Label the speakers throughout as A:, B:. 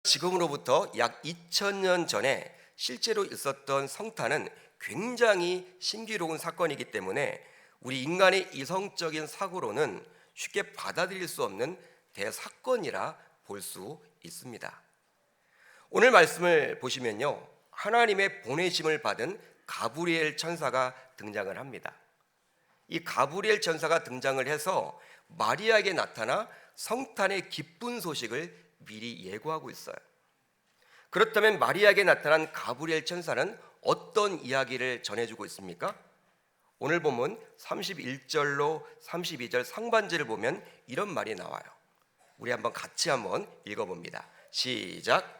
A: 지금으로부터 약 2000년 전에 실제로 있었던 성탄은 굉장히 신비로운 사건이기 때문에 우리 인간의 이성적인 사고로는 쉽게 받아들일 수 없는 대사건이라 볼 수 있습니다. 오늘 말씀을 보시면요, 하나님의 보내심을 받은 가브리엘 천사가 등장을 합니다. 이 가브리엘 천사가 등장을 해서 마리아에게 나타나 성탄의 기쁜 소식을 미리 예고하고 있어요. 그렇다면 마리아에게 나타난 가브리엘 천사는 어떤 이야기를 전해주고 있습니까? 오늘 본문 31절로 32절 상반절을 보면 이런 말이 나와요. 우리 한번 같이 한번 읽어봅니다. 시작.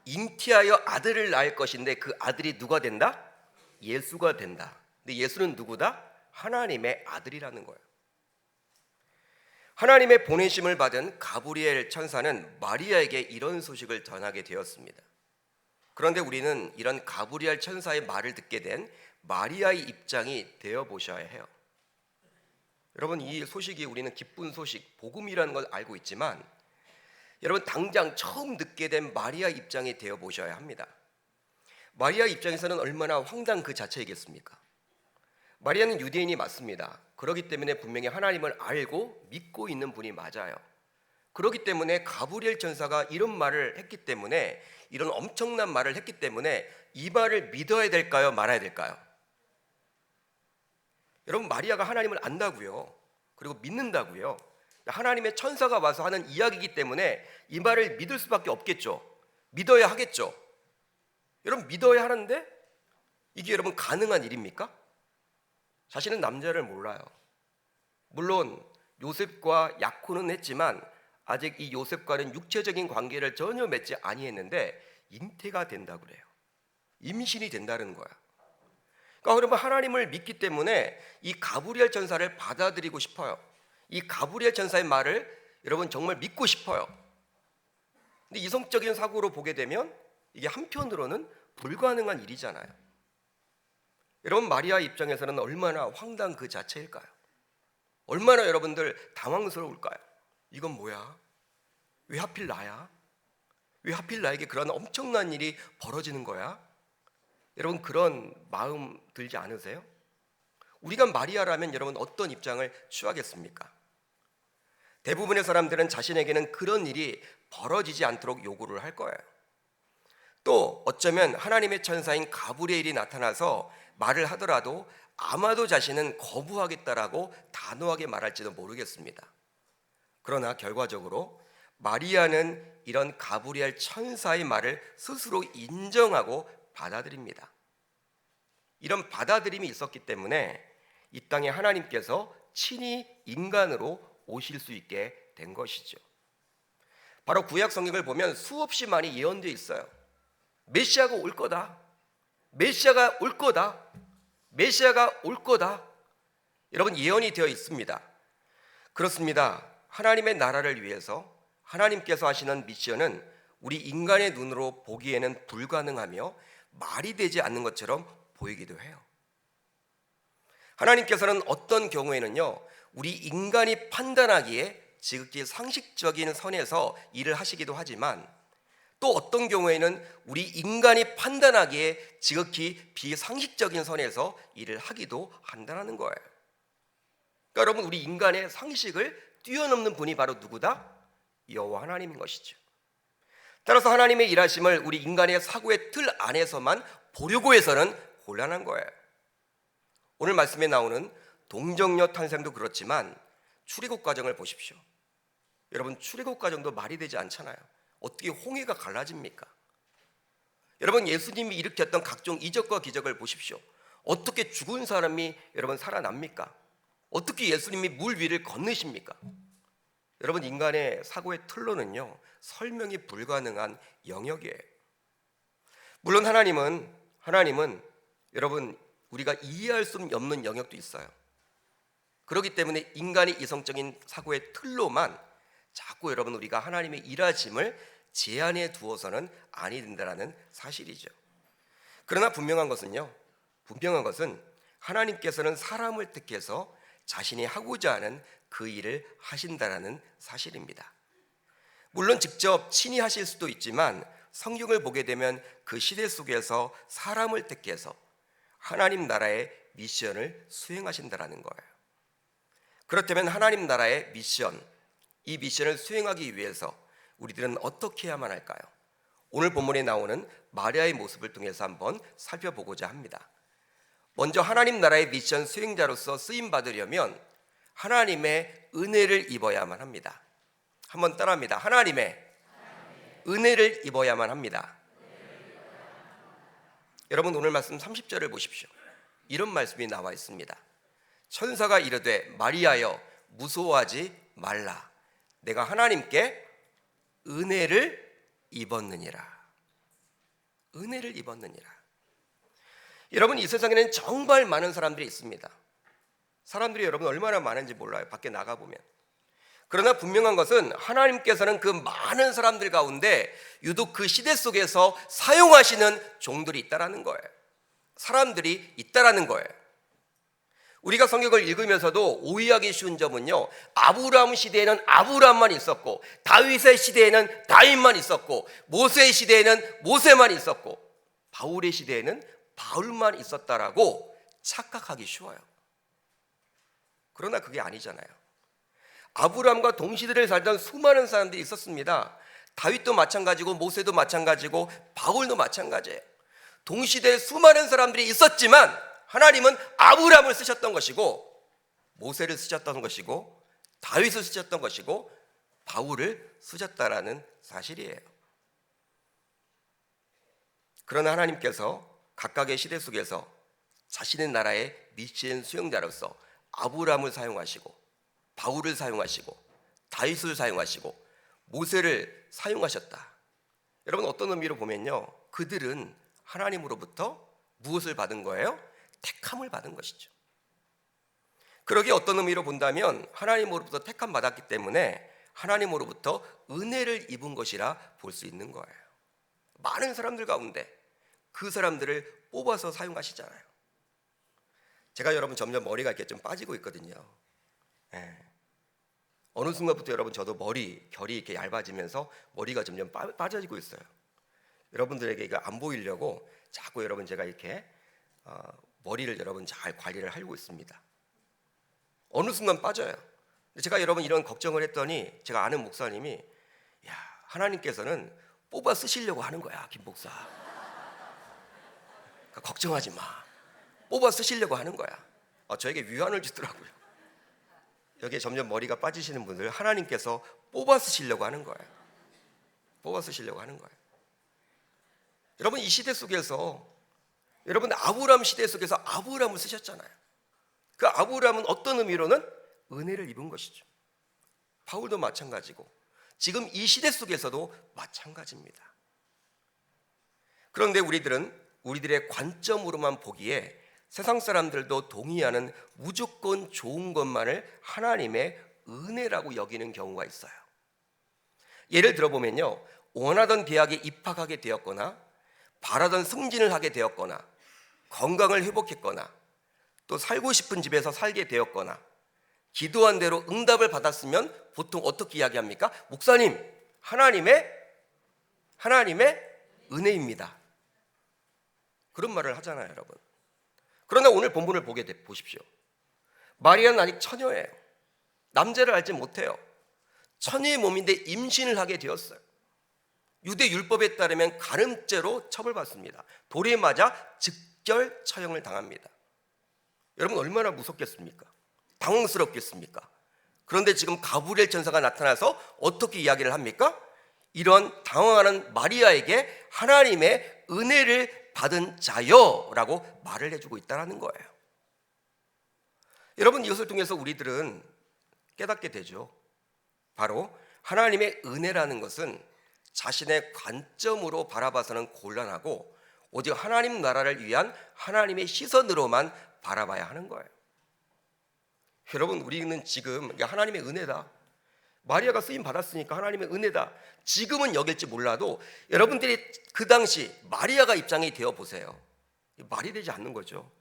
A: 잉태하여 아들을 낳을 것인데 그 아들이 누가 된다? 예수가 된다. 근데 예수는 누구다? 하나님의 아들이라는 거예요. 하나님의 보내심을 받은 가브리엘 천사는 마리아에게 이런 소식을 전하게 되었습니다. 그런데 우리는 이런 가브리엘 천사의 말을 듣게 된 마리아의 입장이 되어 보셔야 해요. 여러분, 이 소식이 우리는 기쁜 소식, 복음이라는 걸 알고 있지만 여러분, 당장 처음 듣게 된 마리아 입장이 되어 보셔야 합니다. 마리아 입장에서는 얼마나 황당 그 자체이겠습니까? 마리아는 유대인이 맞습니다. 그렇기 때문에 분명히 하나님을 알고 믿고 있는 분이 맞아요. 그렇기 때문에 가브리엘 천사가 이런 말을 했기 때문에, 이런 엄청난 말을 했기 때문에 이 말을 믿어야 될까요? 말아야 될까요? 여러분, 마리아가 하나님을 안다고요. 그리고 믿는다고요. 하나님의 천사가 와서 하는 이야기이기 때문에 이 말을 믿을 수밖에 없겠죠. 믿어야 하겠죠. 여러분, 믿어야 하는데 이게 여러분 가능한 일입니까? 자신은 남자를 몰라요. 물론 요셉과 약혼은 했지만 아직 이 요셉과는 육체적인 관계를 전혀 맺지 아니했는데 잉태가 된다 그래요. 임신이 된다는 거야. 그러니까 여러분, 하나님을 믿기 때문에 이 가브리엘 천사를 받아들이고 싶어요. 이 가브리엘 천사의 말을 여러분 정말 믿고 싶어요. 근데 이성적인 사고로 보게 되면 이게 한편으로는 불가능한 일이잖아요. 여러분, 마리아 입장에서는 얼마나 황당 그 자체일까요? 얼마나 여러분들 당황스러울까요? 이건 뭐야? 왜 하필 나야? 왜 하필 나에게 그런 엄청난 일이 벌어지는 거야? 여러분, 그런 마음 들지 않으세요? 우리가 마리아라면 여러분 어떤 입장을 취하겠습니까? 대부분의 사람들은 자신에게는 그런 일이 벌어지지 않도록 요구를 할 거예요. 또 어쩌면 하나님의 천사인 가브리엘이 나타나서 말을 하더라도 아마도 자신은 거부하겠다라고 단호하게 말할지도 모르겠습니다. 그러나 결과적으로 마리아는 이런 가브리엘 천사의 말을 스스로 인정하고 받아들입니다. 이런 받아들임이 있었기 때문에 이 땅에 하나님께서 친히 인간으로 오실 수 있게 된 것이죠. 바로 구약 성경을 보면 수없이 많이 예언되어 있어요. 메시아가 올 거다. 메시아가 올 거다. 메시아가 올 거다. 여러분, 예언이 되어 있습니다. 그렇습니다. 하나님의 나라를 위해서 하나님께서 하시는 미션은 우리 인간의 눈으로 보기에는 불가능하며 말이 되지 않는 것처럼 보이기도 해요. 하나님께서는 어떤 경우에는요, 우리 인간이 판단하기에 지극히 상식적인 선에서 일을 하시기도 하지만 또 어떤 경우에는 우리 인간이 판단하기에 지극히 비상식적인 선에서 일을 하기도 한다는 거예요. 그러니까 여러분, 우리 인간의 상식을 뛰어넘는 분이 바로 누구다? 여호와 하나님인 것이죠. 따라서 하나님의 일하심을 우리 인간의 사고의 틀 안에서만 보려고 해서는 곤란한 거예요. 오늘 말씀에 나오는 동정녀 탄생도 그렇지만 출애굽 과정을 보십시오. 여러분, 출애굽 과정도 말이 되지 않잖아요. 어떻게 홍해가 갈라집니까? 여러분, 예수님이 일으켰던 각종 이적과 기적을 보십시오. 어떻게 죽은 사람이 여러분 살아납니까? 어떻게 예수님이 물 위를 건너십니까? 여러분, 인간의 사고의 틀로는요, 설명이 불가능한 영역이에요. 물론 하나님은 여러분, 우리가 이해할 수 없는 영역도 있어요. 그렇기 때문에 인간의 이성적인 사고의 틀로만 자꾸 여러분 우리가 하나님의 일하심을 제한해 두어서는 아니 된다라는 사실이죠. 그러나 분명한 것은요, 분명한 것은 하나님께서는 사람을 택해서 자신이 하고자 하는 그 일을 하신다라는 사실입니다. 물론 직접 친히 하실 수도 있지만 성경을 보게 되면 그 시대 속에서 사람을 택해서 하나님 나라의 미션을 수행하신다라는 거예요. 그렇다면 하나님 나라의 미션, 이 미션을 수행하기 위해서 우리들은 어떻게 해야만 할까요? 오늘 본문에 나오는 마리아의 모습을 통해서 한번 살펴보고자 합니다. 먼저 하나님 나라의 미션 수행자로서 쓰임 받으려면 하나님의 은혜를 입어야만 합니다. 한번 따라합니다. 하나님의 은혜를 입어야만 합니다. 여러분 오늘 말씀 30절을 보십시오. 이런 말씀이 나와 있습니다. 천사가 이르되 마리아여 무서워하지 말라. 내가 하나님께 은혜를 입었느니라. 은혜를 입었느니라. 여러분 이 세상에는 정말 많은 사람들이 있습니다. 사람들이 여러분 얼마나 많은지 몰라요. 밖에 나가보면. 그러나 분명한 것은 하나님께서는 그 많은 사람들 가운데 유독 그 시대 속에서 사용하시는 종들이 있다라는 거예요. 사람들이 있다라는 거예요. 우리가 성경을 읽으면서도 오해하기 쉬운 점은요, 아브라함 시대에는 아브라함만 있었고 다윗의 시대에는 다윗만 있었고 모세의 시대에는 모세만 있었고 바울의 시대에는 바울만 있었다라고 착각하기 쉬워요. 그러나 그게 아니잖아요. 아브라함과 동시대를 살던 수많은 사람들이 있었습니다. 다윗도 마찬가지고 모세도 마찬가지고 바울도 마찬가지예요. 동시대에 수많은 사람들이 있었지만 하나님은 아브라함을 쓰셨던 것이고 모세를 쓰셨던 것이고 다윗을 쓰셨던 것이고 바울을 쓰셨다라는 사실이에요. 그러나 하나님께서 각각의 시대 속에서 자신의 나라의 미션 수행자로서 아브라함을 사용하시고 바울을 사용하시고 다윗을 사용하시고 모세를 사용하셨다. 여러분 어떤 의미로 보면요, 그들은 하나님으로부터 무엇을 받은 거예요? 택함을 받은 것이죠. 그러기에 어떤 의미로 본다면 하나님으로부터 택함 받았기 때문에 하나님으로부터 은혜를 입은 것이라 볼 수 있는 거예요. 많은 사람들 가운데 그 사람들을 뽑아서 사용하시잖아요. 제가 여러분 점점 머리가 이렇게 좀 빠지고 있거든요. 어느 순간부터 여러분 저도 머리 결이 이렇게 얇아지면서 머리가 점점 빠져지고 있어요. 여러분들에게 이거 안 보이려고 자꾸 여러분 제가 이렇게 머리를 여러분 잘 관리를 하고 있습니다. 어느 순간 빠져요. 제가 여러분 이런 걱정을 했더니 제가 아는 목사님이 야, 하나님께서는 뽑아 쓰시려고 하는 거야, 김 목사. 그러니까 걱정하지 마. 뽑아 쓰시려고 하는 거야. 저에게 위안을 주더라고요. 여기에 점점 머리가 빠지시는 분들 하나님께서 뽑아 쓰시려고 하는 거예요. 뽑아 쓰시려고 하는 거예요. 여러분 이 시대 속에서 여러분 아브라함 시대 속에서 아브라함을 쓰셨잖아요. 그 아브라함은 어떤 의미로는 은혜를 입은 것이죠. 바울도 마찬가지고 지금 이 시대 속에서도 마찬가지입니다. 그런데 우리들은 우리들의 관점으로만 보기에 세상 사람들도 동의하는 무조건 좋은 것만을 하나님의 은혜라고 여기는 경우가 있어요. 예를 들어보면요, 원하던 대학에 입학하게 되었거나 바라던 승진을 하게 되었거나 건강을 회복했거나 또 살고 싶은 집에서 살게 되었거나 기도한 대로 응답을 받았으면 보통 어떻게 이야기합니까? 목사님, 하나님의 은혜입니다. 그런 말을 하잖아요, 여러분. 그러나 오늘 본문을 보십시오. 마리아는 아직 처녀예요. 남자를 알지 못해요. 처녀의 몸인데 임신을 하게 되었어요. 유대 율법에 따르면 간음죄로 처벌받습니다. 돌에 맞아 즉결 처형을 당합니다. 여러분 얼마나 무섭겠습니까? 당황스럽겠습니까? 그런데 지금 가브리엘 천사가 나타나서 어떻게 이야기를 합니까? 이런 당황하는 마리아에게 하나님의 은혜를 받은 자여라고 말을 해주고 있다는 거예요. 여러분 이것을 통해서 우리들은 깨닫게 되죠. 바로 하나님의 은혜라는 것은 자신의 관점으로 바라봐서는 곤란하고 오직 하나님 나라를 위한 하나님의 시선으로만 바라봐야 하는 거예요. 여러분 우리는 지금 하나님의 은혜다, 마리아가 쓰임 받았으니까 하나님의 은혜다, 지금은 여길지 몰라도 여러분들이 그 당시 마리아가 입장이 되어 보세요. 말이 되지 않는 거죠.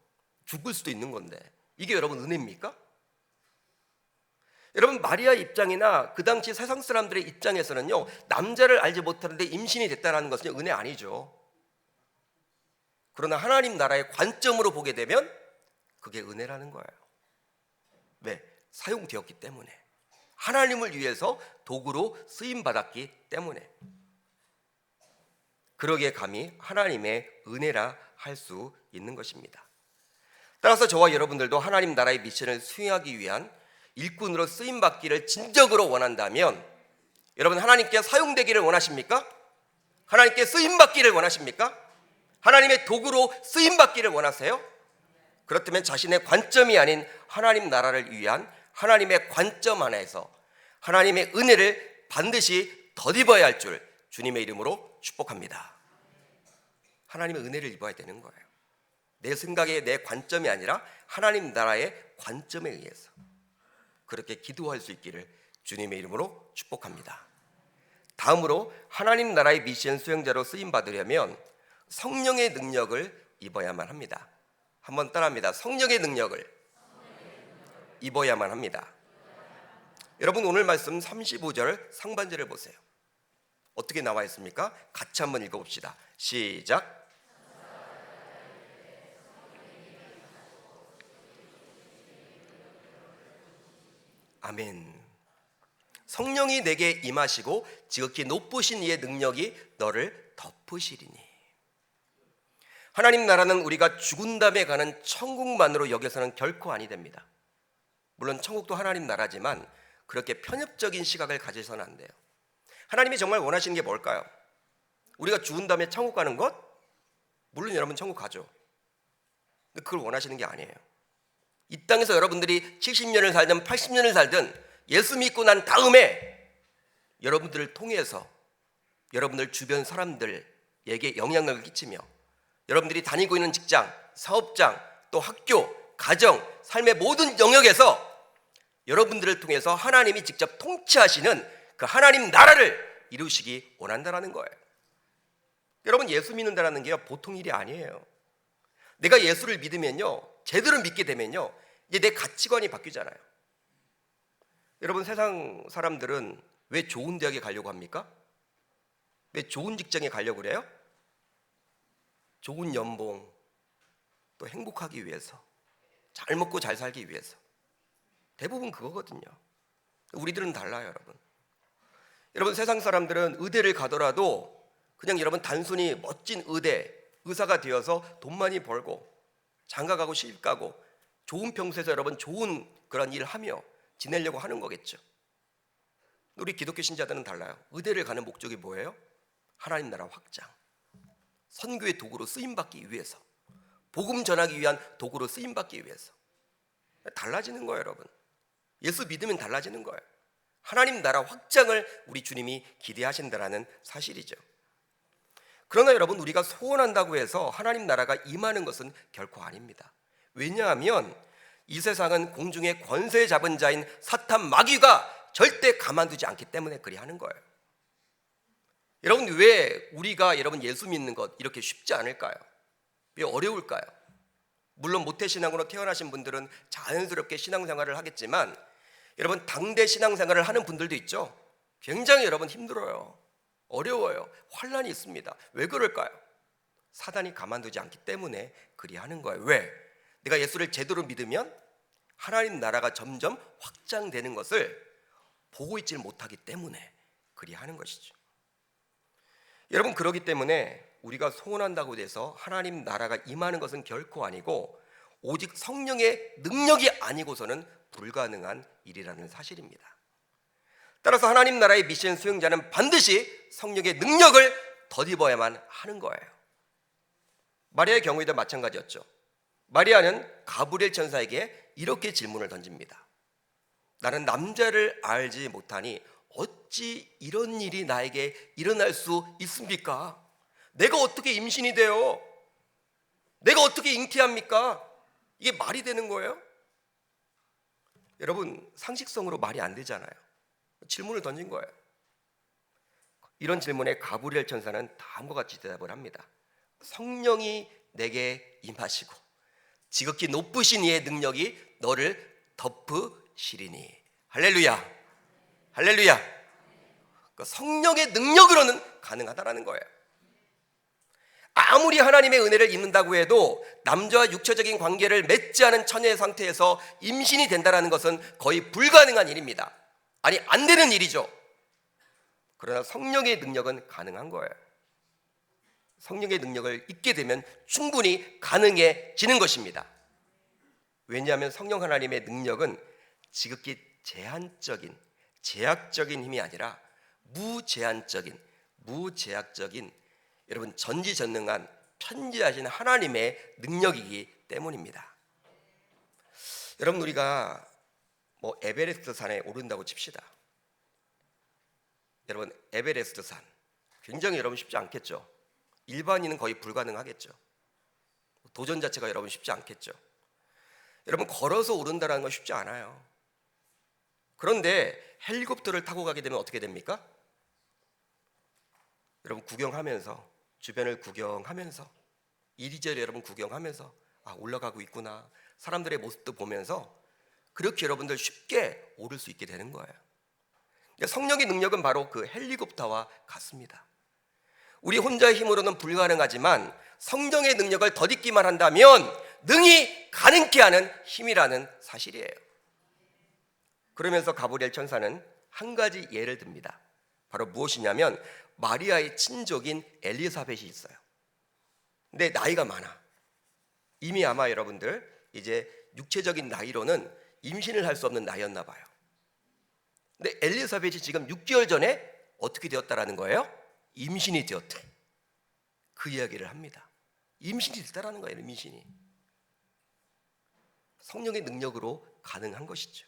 A: 죽을 수도 있는 건데 이게 여러분 은혜입니까? 여러분 마리아 입장이나 그 당시 세상 사람들의 입장에서는요, 남자를 알지 못하는데 임신이 됐다는 것은 은혜 아니죠. 그러나 하나님 나라의 관점으로 보게 되면 그게 은혜라는 거예요. 왜? 사용되었기 때문에, 하나님을 위해서 도구로 쓰임받았기 때문에, 그러기에 감히 하나님의 은혜라 할 수 있는 것입니다. 따라서 저와 여러분들도 하나님 나라의 미션을 수행하기 위한 일꾼으로 쓰임받기를 진정으로 원한다면, 여러분 하나님께 사용되기를 원하십니까? 하나님께 쓰임받기를 원하십니까? 하나님의 도구로 쓰임받기를 원하세요? 그렇다면 자신의 관점이 아닌 하나님 나라를 위한 하나님의 관점 안에서 하나님의 은혜를 반드시 덧입어야 할 줄 주님의 이름으로 축복합니다. 하나님의 은혜를 입어야 되는 거예요. 내 생각에 내 관점이 아니라 하나님 나라의 관점에 의해서 그렇게 기도할 수 있기를 주님의 이름으로 축복합니다. 다음으로 하나님 나라의 미션 수행자로 쓰임 받으려면 성령의 능력을 입어야만 합니다. 한번 따라합니다. 성령의 능력을 입어야만 합니다. 여러분 오늘 말씀 35절 상반절을 보세요. 어떻게 나와 있습니까? 같이 한번 읽어봅시다. 시작. 아멘. 성령이 내게 임하시고 지극히 높으신 이의 능력이 너를 덮으시리니. 하나님 나라는 우리가 죽은 다음에 가는 천국만으로 여겨서는 결코 아니 됩니다. 물론 천국도 하나님 나라지만 그렇게 편협적인 시각을 가져서는 안 돼요. 하나님이 정말 원하시는 게 뭘까요? 우리가 죽은 다음에 천국 가는 것? 물론 여러분 천국 가죠. 근데 그걸 원하시는 게 아니에요. 이 땅에서 여러분들이 70년을 살든 80년을 살든 예수 믿고 난 다음에 여러분들을 통해서 여러분들 주변 사람들에게 영향력을 끼치며 여러분들이 다니고 있는 직장, 사업장, 또 학교, 가정, 삶의 모든 영역에서 여러분들을 통해서 하나님이 직접 통치하시는 그 하나님 나라를 이루시기 원한다라는 거예요. 여러분 예수 믿는다는 게 보통 일이 아니에요. 내가 예수를 믿으면요, 제대로 믿게 되면요, 이제 내 가치관이 바뀌잖아요. 여러분 세상 사람들은 왜 좋은 대학에 가려고 합니까? 왜 좋은 직장에 가려고 그래요? 좋은 연봉, 또 행복하기 위해서, 잘 먹고 잘 살기 위해서. 대부분 그거거든요. 우리들은 달라요, 여러분. 여러분 세상 사람들은 의대를 가더라도 그냥 여러분 단순히 멋진 의사가 되어서 돈 많이 벌고 장가가고 시집가고 좋은 평소에서 여러분 좋은 그런 일을 하며 지내려고 하는 거겠죠. 우리 기독교 신자들은 달라요. 의대를 가는 목적이 뭐예요? 하나님 나라 확장, 선교의 도구로 쓰임받기 위해서, 복음 전하기 위한 도구로 쓰임받기 위해서. 달라지는 거예요, 여러분. 예수 믿으면 달라지는 거예요. 하나님 나라 확장을 우리 주님이 기대하신다는 사실이죠. 그러나 여러분 우리가 소원한다고 해서 하나님 나라가 임하는 것은 결코 아닙니다. 왜냐하면 이 세상은 공중의 권세 잡은 자인 사탄 마귀가 절대 가만두지 않기 때문에 그리하는 거예요. 여러분 왜 우리가 여러분 예수 믿는 것 이렇게 쉽지 않을까요? 왜 어려울까요? 물론 모태신앙으로 태어나신 분들은 자연스럽게 신앙생활을 하겠지만 여러분 당대 신앙생활을 하는 분들도 있죠. 굉장히 여러분 힘들어요. 어려워요. 환난이 있습니다. 왜 그럴까요? 사단이 가만두지 않기 때문에 그리하는 거예요. 왜? 내가 예수를 제대로 믿으면 하나님 나라가 점점 확장되는 것을 보고 있지 못하기 때문에 그리하는 것이죠. 여러분 그러기 때문에 우리가 소원한다고 해서 하나님 나라가 임하는 것은 결코 아니고 오직 성령의 능력이 아니고서는 불가능한 일이라는 사실입니다. 따라서 하나님 나라의 미션 수행자는 반드시 성령의 능력을 덧입어야만 하는 거예요. 마리아의 경우에도 마찬가지였죠. 마리아는 가브리엘 천사에게 이렇게 질문을 던집니다. 나는 남자를 알지 못하니 어찌 이런 일이 나에게 일어날 수 있습니까? 내가 어떻게 임신이 돼요? 내가 어떻게 잉태합니까? 이게 말이 되는 거예요? 여러분 상식성으로 말이 안 되잖아요. 질문을 던진 거예요. 이런 질문에 가브리엘 천사는 다음과 같이 대답을 합니다. 성령이 내게 임하시고 지극히 높으신 이의 능력이 너를 덮으시리니. 할렐루야, 할렐루야. 성령의 능력으로는 가능하다라는 거예요. 아무리 하나님의 은혜를 입는다고 해도 남자와 육체적인 관계를 맺지 않은 처녀의 상태에서 임신이 된다는 것은 거의 불가능한 일입니다. 아니, 안 되는 일이죠. 그러나 성령의 능력은 가능한 거예요. 성령의 능력을 입게 되면 충분히 가능해지는 것입니다. 왜냐하면 성령 하나님의 능력은 지극히 제한적인, 제약적인 힘이 아니라 무제한적인, 여러분 전지전능한 편지하신 하나님의 능력이기 때문입니다. 여러분, 우리가 에베레스트 산에 오른다고 칩시다. 여러분, 에베레스트 산 굉장히 여러분 쉽지 않겠죠. 일반인은 거의 불가능하겠죠. 도전 자체가 여러분 쉽지 않겠죠. 여러분, 걸어서 오른다는 건 쉽지 않아요. 그런데 헬리콥터를 타고 가게 되면 어떻게 됩니까? 여러분, 구경하면서, 주변을 구경하면서, 이리저리 여러분 구경하면서, 아, 올라가고 있구나, 사람들의 모습도 보면서 그렇게 여러분들 쉽게 오를 수 있게 되는 거예요. 성령의 능력은 바로 그 헬리콥터와 같습니다. 우리 혼자의 힘으로는 불가능하지만 성령의 능력을 덧입기만 한다면 능히 가능케 하는 힘이라는 사실이에요. 그러면서 가브리엘 천사는 한 가지 예를 듭니다. 바로 무엇이냐면 마리아의 친족인 엘리사벳이 있어요. 근데 나이가 많아. 이미 아마 여러분들 이제 육체적인 나이로는 임신을 할 수 없는 나이였나 봐요. 근데 엘리사벳이 지금 6개월 전에 어떻게 되었다라는 거예요? 임신이 되었대. 그 이야기를 합니다. 임신이 됐다라는 거예요. 임신이. 성령의 능력으로 가능한 것이죠.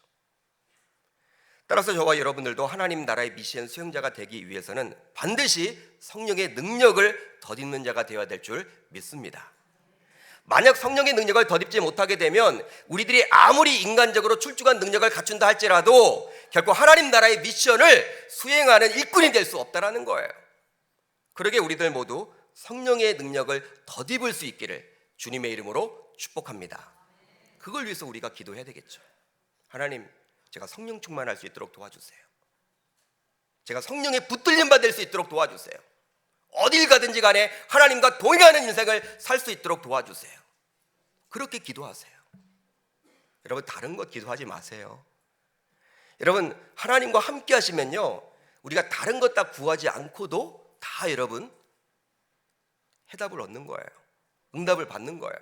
A: 따라서 저와 여러분들도 하나님 나라의 미션 수행자가 되기 위해서는 반드시 성령의 능력을 덧입는 자가 되어야 될 줄 믿습니다. 만약 성령의 능력을 덧입지 못하게 되면 우리들이 아무리 인간적으로 출중한 능력을 갖춘다 할지라도 결코 하나님 나라의 미션을 수행하는 일꾼이 될 수 없다는 거예요. 그러게 우리들 모두 성령의 능력을 덧입을 수 있기를 주님의 이름으로 축복합니다. 그걸 위해서 우리가 기도해야 되겠죠. 하나님, 제가 성령 충만할 수 있도록 도와주세요. 제가 성령에 붙들림 받을 수 있도록 도와주세요. 어딜 가든지 간에 하나님과 동행하는 인생을 살 수 있도록 도와주세요. 그렇게 기도하세요. 여러분, 다른 것 기도하지 마세요. 여러분, 하나님과 함께 하시면요, 우리가 다른 것 다 구하지 않고도 다 여러분 해답을 얻는 거예요. 응답을 받는 거예요.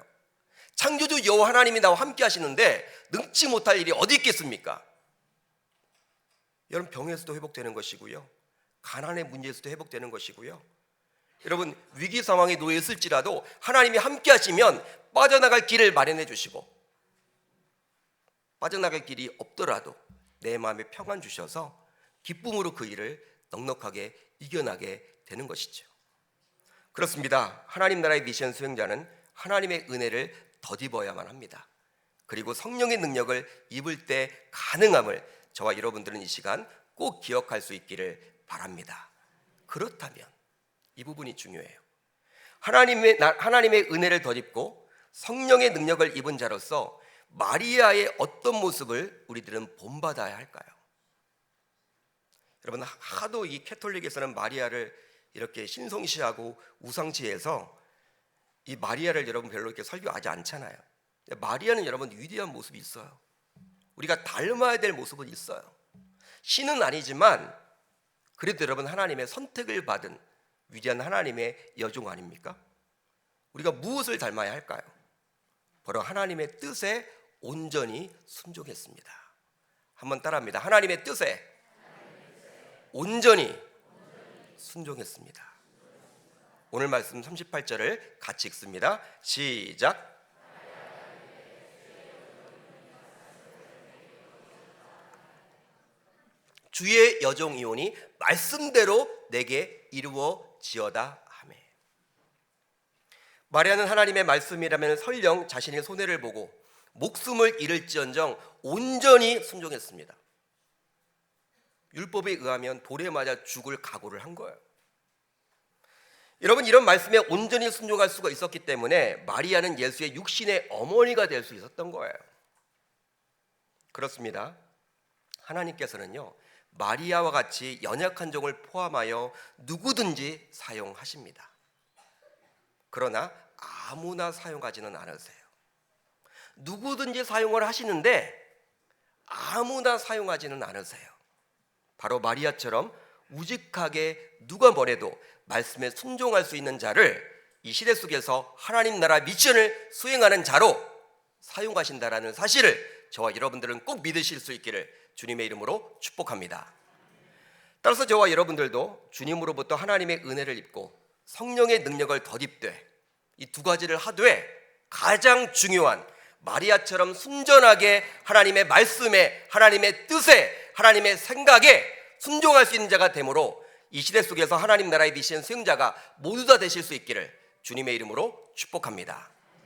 A: 창조주 여호와 하나님이 나와 함께 하시는데 능치 못할 일이 어디 있겠습니까? 여러분, 병에서도 회복되는 것이고요, 가난의 문제에서도 회복되는 것이고요, 여러분 위기 상황에 놓여 있을지라도 하나님이 함께 하시면 빠져나갈 길을 마련해 주시고, 빠져나갈 길이 없더라도 내 마음에 평안 주셔서 기쁨으로 그 일을 넉넉하게 이겨나게 되는 것이죠. 그렇습니다. 하나님 나라의 미션 수행자는 하나님의 은혜를 덧입어야만 합니다. 그리고 성령의 능력을 입을 때 가능함을 저와 여러분들은 이 시간 꼭 기억할 수 있기를 바랍니다. 그렇다면 이 부분이 중요해요. 하나님의 은혜를 덧입고 성령의 능력을 입은 자로서 마리아의 어떤 모습을 우리들은 본받아야 할까요? 여러분, 하도 이 캐톨릭에서는 마리아를 이렇게 신성시하고 우상시해서 이 마리아를 여러분 별로 이렇게 설교하지 않잖아요. 마리아는 여러분 위대한 모습이 있어요. 우리가 닮아야 될 모습은 있어요. 신은 아니지만 그래도 여러분 하나님의 선택을 받은 위대한 하나님의 여종 아닙니까? 우리가 무엇을 닮아야 할까요? 바로 하나님의 뜻에 온전히 순종했습니다. 한번 따라합니다. 하나님의 뜻에 온전히 순종했습니다. 오늘 말씀 38절을 같이 읽습니다. 시작. 주의 여종 이온이 말씀대로 내게 이루어지어다 하매. 마리아는 하나님의 말씀이라면 설령 자신의 손해를 보고 목숨을 잃을지언정 온전히 순종했습니다. 율법에 의하면 돌에 맞아 죽을 각오를 한 거예요. 여러분, 이런 말씀에 온전히 순종할 수가 있었기 때문에 마리아는 예수의 육신의 어머니가 될 수 있었던 거예요. 그렇습니다. 하나님께서는요, 마리아와 같이 연약한 종을 포함하여 누구든지 사용하십니다. 그러나 아무나 사용하지는 않으세요. 누구든지 사용을 하시는데 아무나 사용하지는 않으세요. 바로 마리아처럼 우직하게 누가 뭐래도 말씀에 순종할 수 있는 자를 이 시대 속에서 하나님 나라 미션을 수행하는 자로 사용하신다라는 사실을 저와 여러분들은 꼭 믿으실 수 있기를 주님의 이름으로 축복합니다. 따라서 저와 여러분들도 주님으로부터 하나님의 은혜를 입고 성령의 능력을 덧입되 이 두 가지를 하되 가장 중요한 마리아처럼 순전하게 하나님의 말씀에, 하나님의 뜻에, 하나님의 생각에 순종할 수 있는 자가 되므로 이 시대 속에서 하나님 나라의 미션 수행자가 모두 다 되실 수 있기를 주님의 이름으로 축복합니다.